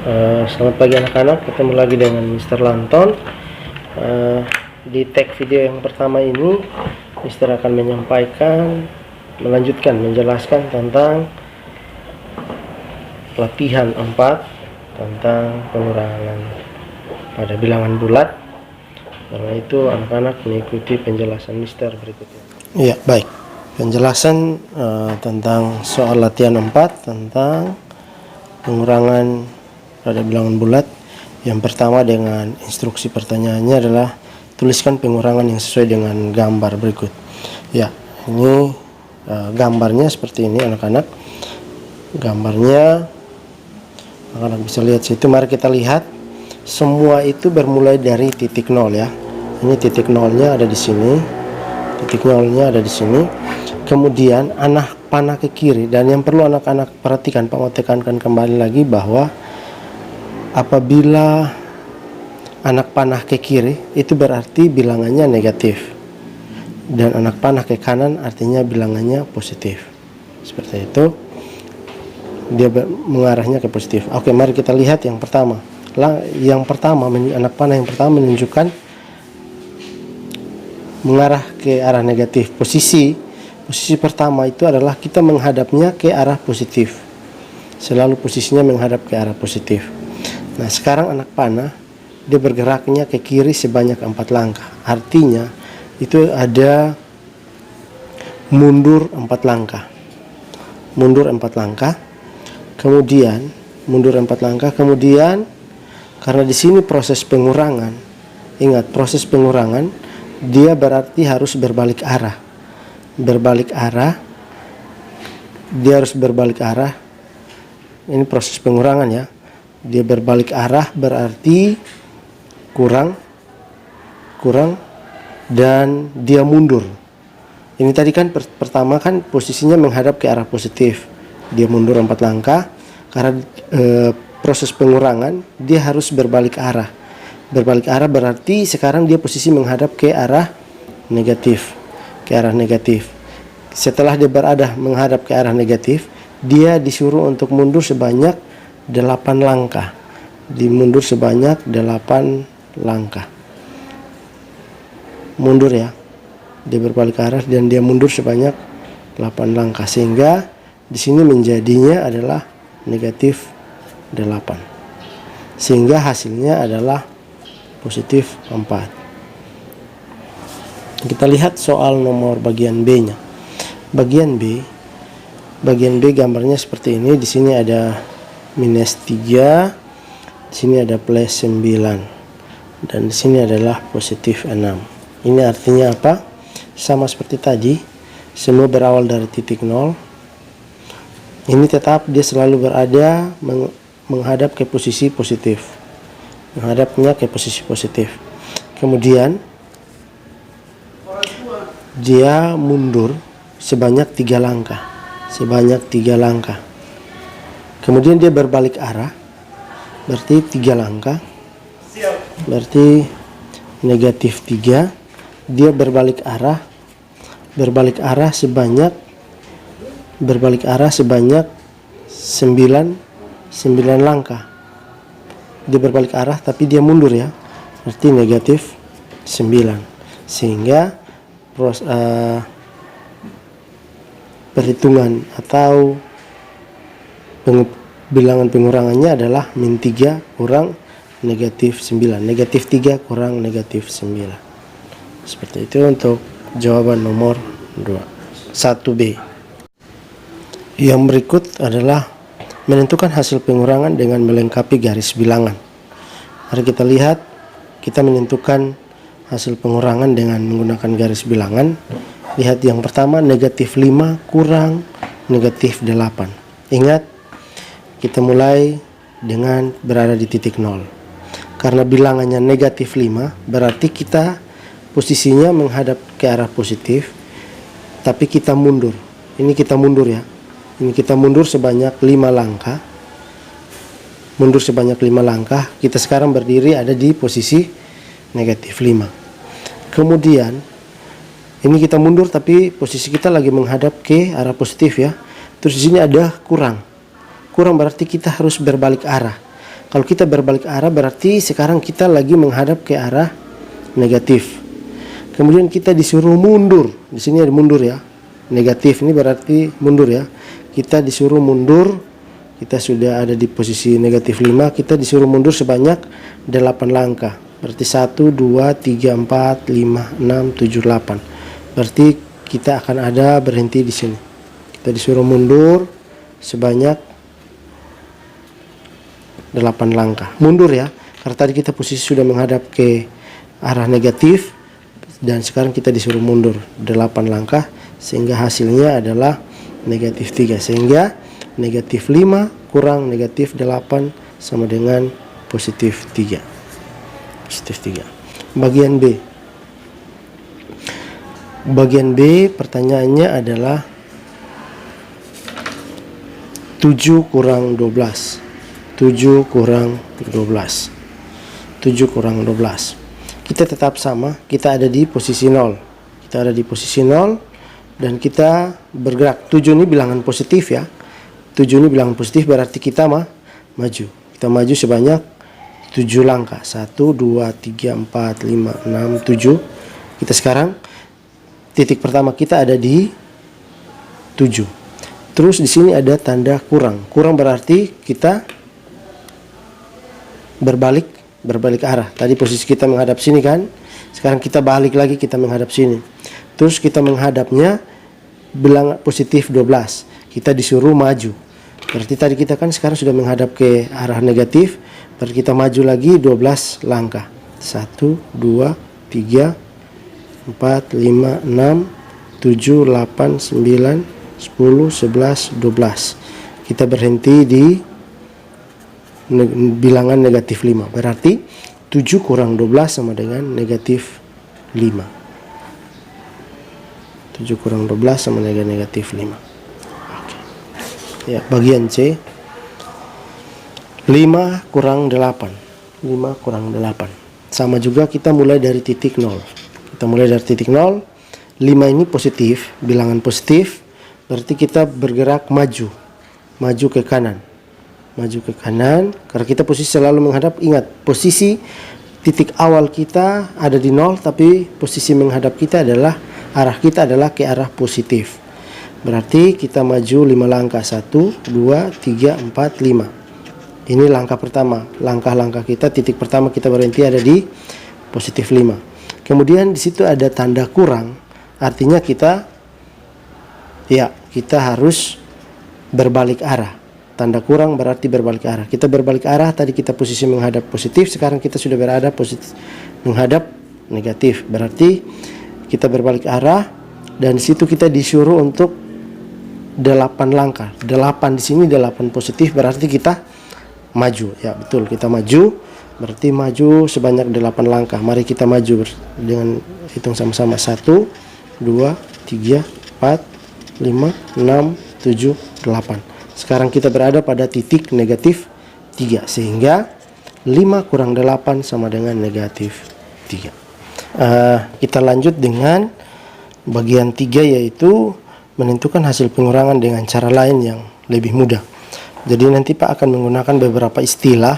Selamat pagi anak-anak, ketemu lagi dengan Mr. Lanton. Di tag video yang pertama ini, Mr. akan menjelaskan tentang latihan 4 tentang pengurangan pada bilangan bulat. Karena itu anak-anak mengikuti penjelasan Mr. berikutnya. Iya, baik. Penjelasan tentang soal latihan 4 tentang pengurangan pada bilangan bulat. Yang pertama, dengan instruksi pertanyaannya adalah tuliskan pengurangan yang sesuai dengan gambar berikut. Ya, ini gambarnya seperti ini anak-anak. Gambarnya anak-anak bisa lihat situ. Mari kita lihat. Semua itu bermulai dari titik nol ya. Ini titik nolnya ada di sini. Titik nolnya ada di sini. Kemudian anak panah ke kiri, dan yang perlu anak-anak perhatikan, Pak mau tekankan kembali lagi bahwa apabila anak panah ke kiri itu berarti bilangannya negatif, dan anak panah ke kanan artinya bilangannya positif. Seperti itu, dia mengarahnya ke positif. Oke, mari kita lihat yang pertama. Anak panah yang pertama menunjukkan mengarah ke arah negatif. Posisi pertama itu adalah kita menghadapnya ke arah positif. Selalu posisinya menghadap ke arah positif. Nah, sekarang anak panah dia bergeraknya ke kiri sebanyak 4 langkah. Artinya itu ada mundur 4 langkah. Mundur 4 langkah. Kemudian mundur 4 langkah. Kemudian karena di sini proses pengurangan. Ingat, proses pengurangan dia berarti harus berbalik arah. Dia harus berbalik arah. Ini proses pengurangan ya. Dia berbalik arah berarti kurang dan dia mundur. Ini tadi kan pertama kan posisinya menghadap ke arah positif. Dia mundur 4 langkah karena proses pengurangan dia harus berbalik arah. Berbalik arah berarti sekarang dia posisi menghadap ke arah negatif. Setelah dia berada menghadap ke arah negatif, dia disuruh untuk mundur sebanyak 8 langkah. Dimundur sebanyak 8 langkah. Mundur ya. Dia berbalik arah dan dia mundur sebanyak 8 langkah, sehingga di sini menjadinya adalah negatif 8. Sehingga hasilnya adalah positif 4. Kita lihat soal nomor bagian B-nya. Bagian B gambarnya seperti ini. Di sini ada minus 3, di sini ada plus 9, dan di sini adalah positif 6. Ini artinya apa? Sama seperti tadi, semua berawal dari titik nol. Ini tetap dia selalu berada menghadap ke posisi positif. Menghadapnya ke posisi positif. Kemudian dia mundur sebanyak 3 langkah. Kemudian dia berbalik arah. Berarti 3 langkah. Berarti negatif 3. Dia berbalik arah sebanyak 9 langkah. Dia berbalik arah tapi dia mundur ya. Berarti negatif 9. Sehingga perhitungan atau bilangan pengurangannya adalah min 3 kurang negatif 9. Negatif 3 kurang negatif 9. Seperti itu untuk jawaban nomor 1B. Yang berikut adalah menentukan hasil pengurangan dengan melengkapi garis bilangan. Mari kita lihat, kita menentukan hasil pengurangan dengan menggunakan garis bilangan. Lihat yang pertama, negatif 5 kurang negatif 8. Ingat, kita mulai dengan berada di titik nol. Karena bilangannya negatif 5, berarti kita posisinya menghadap ke arah positif, tapi kita mundur. Ini kita mundur ya. Ini kita mundur sebanyak 5 langkah. Kita sekarang berdiri ada di posisi negatif 5. Kemudian ini kita mundur tapi posisi kita lagi menghadap ke arah positif ya. Terus di sini ada kurang berarti kita harus berbalik arah. Kalau kita berbalik arah berarti sekarang kita lagi menghadap ke arah negatif. Kemudian kita disuruh mundur. Di sini ada mundur ya. Negatif ini berarti mundur ya. Kita disuruh mundur. Kita sudah ada di posisi negatif 5, kita disuruh mundur sebanyak 8 langkah. Berarti 1, 2, 3, 4, 5, 6, 7, 8. Berarti kita akan ada berhenti di sini. Kita disuruh mundur sebanyak 8 langkah. Mundur ya, karena tadi kita posisi sudah menghadap ke arah negatif dan sekarang kita disuruh mundur 8 langkah sehingga hasilnya adalah negatif 3. Sehingga negatif 5 kurang negatif 8 sama dengan positif 3. Positif 3. Bagian B. Bagian B pertanyaannya adalah 7 kurang 12. 7 kurang 12. 7 kurang 12. Kita tetap sama, kita ada di posisi 0. Kita ada di posisi 0 dan kita bergerak. 7 ini bilangan positif ya. 7 ini bilangan positif berarti kita maju. Kita maju sebanyak 7 langkah. 1, 2, 3, 4, 5, 6, 7. Kita sekarang titik pertama kita ada di 7. Terus di sini ada tanda kurang. Kurang berarti kita berbalik arah. Tadi posisi kita menghadap sini kan. Sekarang kita balik lagi, kita menghadap sini. Terus kita menghadapnya bilangan positif 12. Kita disuruh maju. Berarti tadi kita kan sekarang sudah menghadap ke arah negatif. Berarti kita maju lagi 12 langkah. 1, 2, 3, 4, 5, 6, 7, 8, 9, 10, 11, 12. Kita berhenti di bilangan negatif 5. Berarti 7 kurang 12 sama dengan negatif 5. 7 kurang 12 sama dengan negatif 5. Ya, bagian C 5 kurang 8. 5 kurang 8. Sama juga kita mulai dari titik 0. Kita mulai dari titik 0. 5 ini positif, bilangan positif. Berarti kita bergerak maju. Maju ke kanan. Maju ke kanan. Karena kita posisi selalu menghadap. Ingat, posisi titik awal kita ada di 0. Tapi posisi menghadap kita adalah, arah kita adalah ke arah positif. Berarti kita maju 5 langkah. 1, 2, 3, 4, 5. Ini langkah pertama. Langkah-langkah kita, titik pertama kita berhenti ada di positif 5. Kemudian di situ ada tanda kurang. Artinya kita harus berbalik arah. Tanda kurang berarti berbalik arah. Kita berbalik arah, tadi kita posisi menghadap positif, sekarang kita sudah berada positif menghadap negatif. Berarti kita berbalik arah dan di situ kita disuruh untuk 8 langkah. 8 di sini 8 positif berarti kita maju. Ya, betul, kita maju. Berarti maju sebanyak 8 langkah. Mari kita maju dengan hitung sama-sama. 1, 2, 3, 4, 5, 6, 7, 8. Sekarang kita berada pada titik negatif 3. Sehingga 5 kurang 8 sama dengan negatif 3. Kita lanjut dengan bagian 3, yaitu menentukan hasil pengurangan dengan cara lain yang lebih mudah. Jadi nanti Pak akan menggunakan beberapa istilah.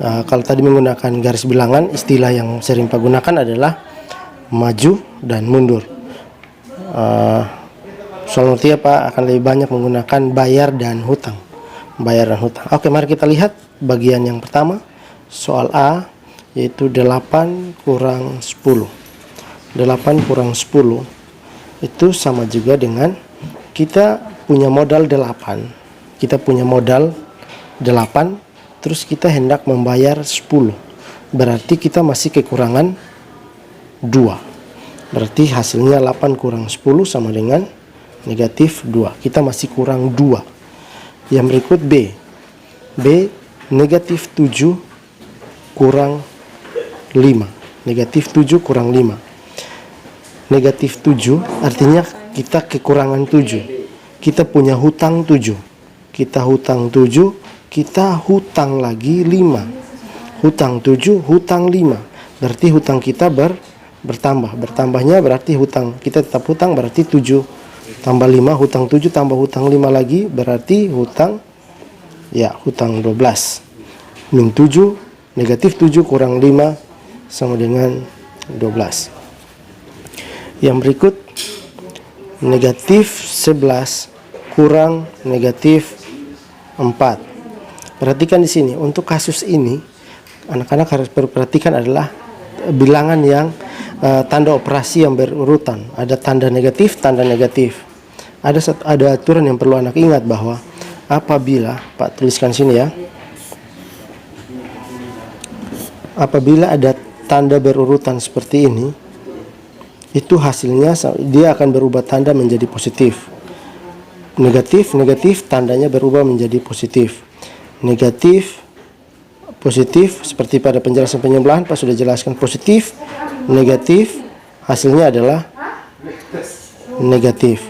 Kalau tadi menggunakan garis bilangan, istilah yang sering Pak gunakan adalah maju dan mundur. Soal nanti Pak akan lebih banyak menggunakan bayar dan hutang. Bayar dan hutang. Oke, mari kita lihat bagian yang pertama. Soal A, yaitu 8 kurang 10. 8 kurang 10 itu sama juga dengan kita punya modal 8. Kita punya modal 8, terus kita hendak membayar 10. Berarti kita masih kekurangan 2. Berarti hasilnya 8 kurang 10 sama dengan negatif 2. Kita masih kurang 2. Yang berikut B. B, negatif 7 kurang 5. Negatif 7 kurang 5. Negatif 7 artinya kita kekurangan 7. Kita punya hutang 7. Kita hutang 7, kita hutang lagi 5. Hutang 7, hutang 5. Berarti hutang kita bertambah. Bertambahnya berarti hutang kita tetap hutang, berarti 7 tambah 5, hutang 7 tambah hutang 5 lagi berarti hutang 12. min 7, negatif 7 kurang 5 sama dengan 12. Yang berikut, negatif 11 kurang negatif 4. Perhatikan di sini, untuk kasus ini anak-anak harus perhatikan adalah bilangan yang tanda operasi yang berurutan. Ada tanda negatif, tanda negatif. Ada aturan yang perlu anak ingat bahwa apabila, Pak tuliskan sini ya, apabila ada tanda berurutan seperti ini, itu hasilnya dia akan berubah tanda menjadi positif. Negatif, negatif, tandanya berubah menjadi positif. Negatif, positif, seperti pada penjelasan penyebelahan Pak sudah jelaskan, positif, negatif, hasilnya adalah negatif.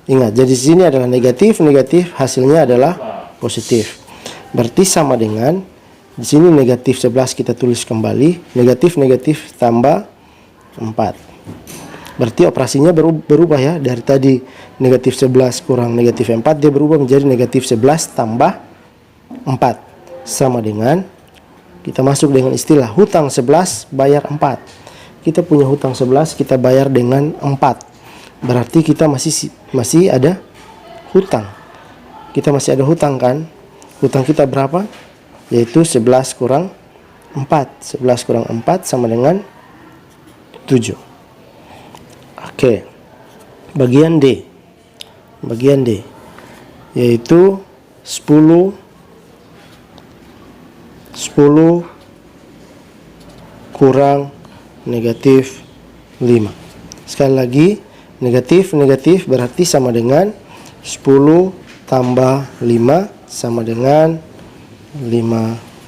Ingat, jadi di sini adalah negatif, negatif, hasilnya adalah positif. Berarti sama dengan di sini negatif 11 kita tulis kembali, negatif, negatif tambah 4. Berarti operasinya berubah ya, dari tadi negatif 11 kurang negatif 4, dia berubah menjadi negatif 11 tambah 4. Sama dengan, kita masuk dengan istilah hutang 11 bayar 4. Kita punya hutang 11, kita bayar dengan 4. Berarti kita masih ada hutang. Kita masih ada hutang kan? Hutang kita berapa? Yaitu 11 kurang 4. 11 kurang 4 sama dengan 7. Oke. Bagian D. Bagian D yaitu 10 kurang negatif 5. Sekali lagi, negatif, negatif berarti sama dengan 10 tambah 5 sama dengan 15.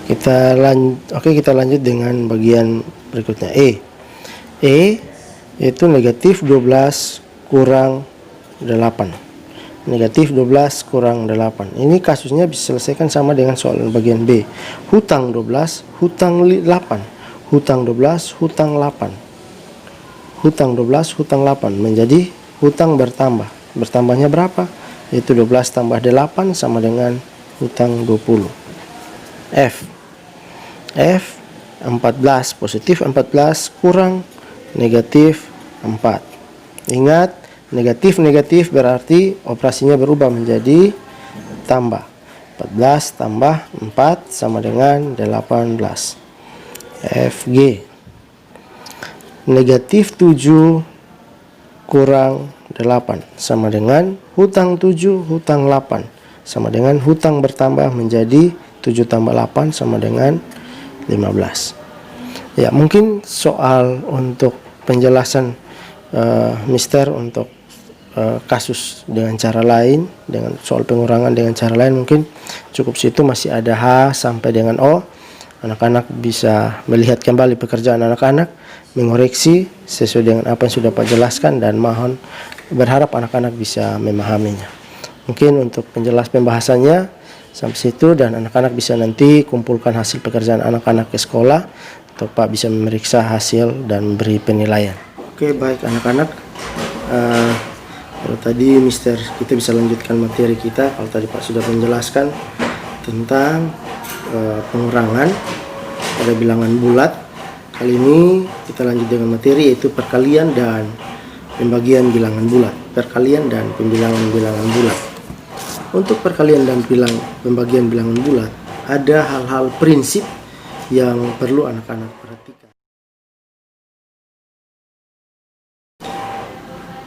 Kita lanjut dengan bagian berikutnya, E. E yaitu negatif 12 kurang 8. Negatif 12 kurang 8. Ini kasusnya bisa selesaikan sama dengan soal bagian B. Hutang 12, hutang 8. Hutang 12, hutang 8. Hutang 12, hutang 8 menjadi hutang bertambah. Bertambahnya berapa? Yaitu 12 tambah 8 sama dengan hutang 20. F. F 14, positif 14 kurang negatif 4. Ingat, negatif berarti operasinya berubah menjadi tambah. 14 tambah 4 sama dengan 18. FG. Negatif 7 kurang 8 sama dengan hutang 7, hutang 8 sama dengan hutang bertambah menjadi 7 tambah 8 sama dengan 15. Ya, mungkin soal untuk penjelasan mister untuk kasus dengan cara lain, dengan soal pengurangan dengan cara lain mungkin cukup situ, masih ada H sampai dengan O. Anak-anak bisa melihat kembali pekerjaan anak-anak, mengoreksi sesuai dengan apa yang sudah Pak jelaskan, dan mohon berharap anak-anak bisa memahaminya. Mungkin untuk pembahasannya sampai situ, dan anak-anak bisa nanti kumpulkan hasil pekerjaan anak-anak ke sekolah untuk Pak bisa memeriksa hasil dan beri penilaian. Oke, baik anak-anak, kalau tadi Mister kita bisa lanjutkan materi kita. Kalau tadi Pak sudah menjelaskan tentang pengurangan pada bilangan bulat, kali ini kita lanjut dengan materi yaitu perkalian dan pembagian bilangan bulat. Perkalian dan pembilangan bilangan bulat. Untuk perkalian dan pembagian bilangan bulat, ada hal-hal prinsip yang perlu anak-anak perhatikan.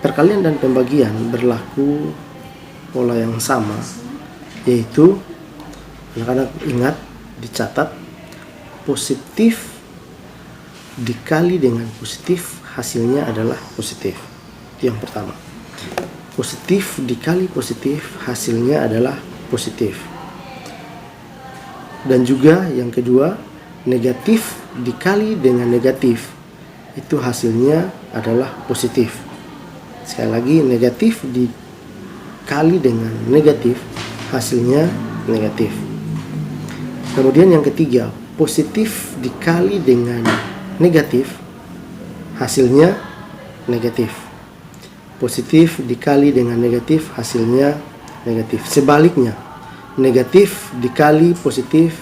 Perkalian dan pembagian berlaku pola yang sama, yaitu anak-anak ingat, dicatat, positif dikali dengan positif hasilnya adalah positif. Itu yang pertama. Positif dikali positif hasilnya adalah positif. Dan juga yang kedua, negatif dikali dengan negatif itu hasilnya adalah positif. Sekali lagi, negatif dikali dengan negatif hasilnya negatif. Kemudian yang ketiga, positif dikali dengan negatif hasilnya negatif. Positif dikali dengan negatif hasilnya negatif. Sebaliknya, negatif dikali positif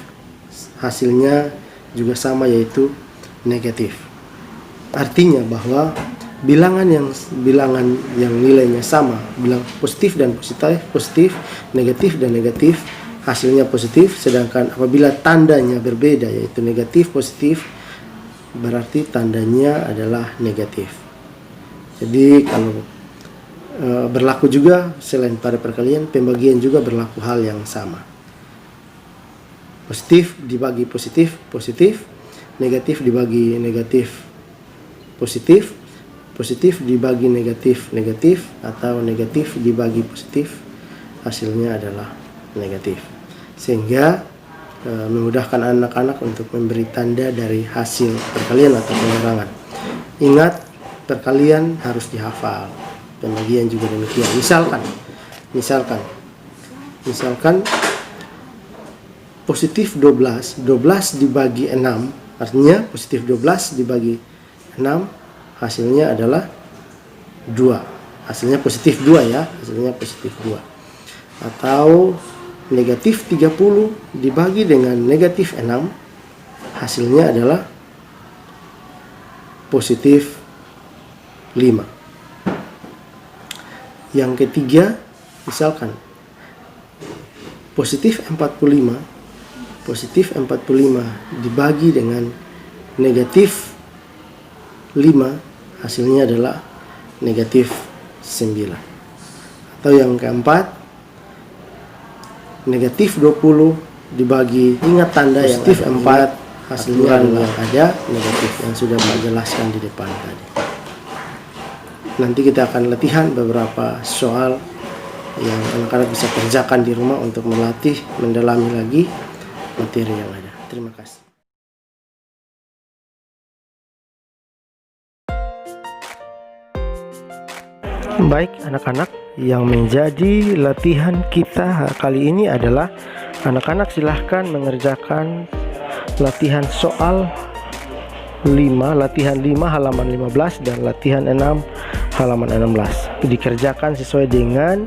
hasilnya juga sama, yaitu negatif. Artinya bahwa bilangan yang nilainya sama, bilang positif dan positif, negatif dan negatif, hasilnya positif. Sedangkan apabila tandanya berbeda, yaitu negatif positif, berarti tandanya adalah negatif. Jadi kalau berlaku juga selain pada perkalian, pembagian juga berlaku hal yang sama. Positif dibagi positif, positif. Negatif dibagi negatif, positif. Positif dibagi negatif, negatif. Atau negatif dibagi positif, hasilnya adalah negatif. Sehingga memudahkan anak-anak untuk memberi tanda dari hasil perkalian atau pengurangan. Ingat, perkalian harus dihafal, pembagian juga demikian. Misalkan positif 12 dibagi 6, artinya positif 12 dibagi 6, hasilnya adalah 2. Hasilnya positif 2 ya, hasilnya positif 2. Atau negatif 30 dibagi dengan negatif 6, hasilnya adalah positif 5. Yang ketiga, misalkan positif 45 dibagi dengan negatif 5, hasilnya adalah negatif 9. Atau yang keempat, negatif 20 dibagi, ingat tanda positif yang 4, hasilnya yang ada negatif yang sudah Pak jelaskan di depan tadi. Nanti kita akan latihan beberapa soal yang anak-anak bisa kerjakan di rumah untuk melatih, mendalami lagi materi yang ada. Terima kasih. Baik anak-anak, yang menjadi latihan kita kali ini adalah anak-anak silahkan mengerjakan latihan soal 5, latihan 5 halaman 15 dan latihan 6 halaman 16. Dikerjakan sesuai dengan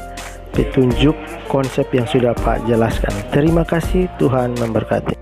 petunjuk konsep yang sudah Pak jelaskan. Terima kasih, Tuhan memberkati.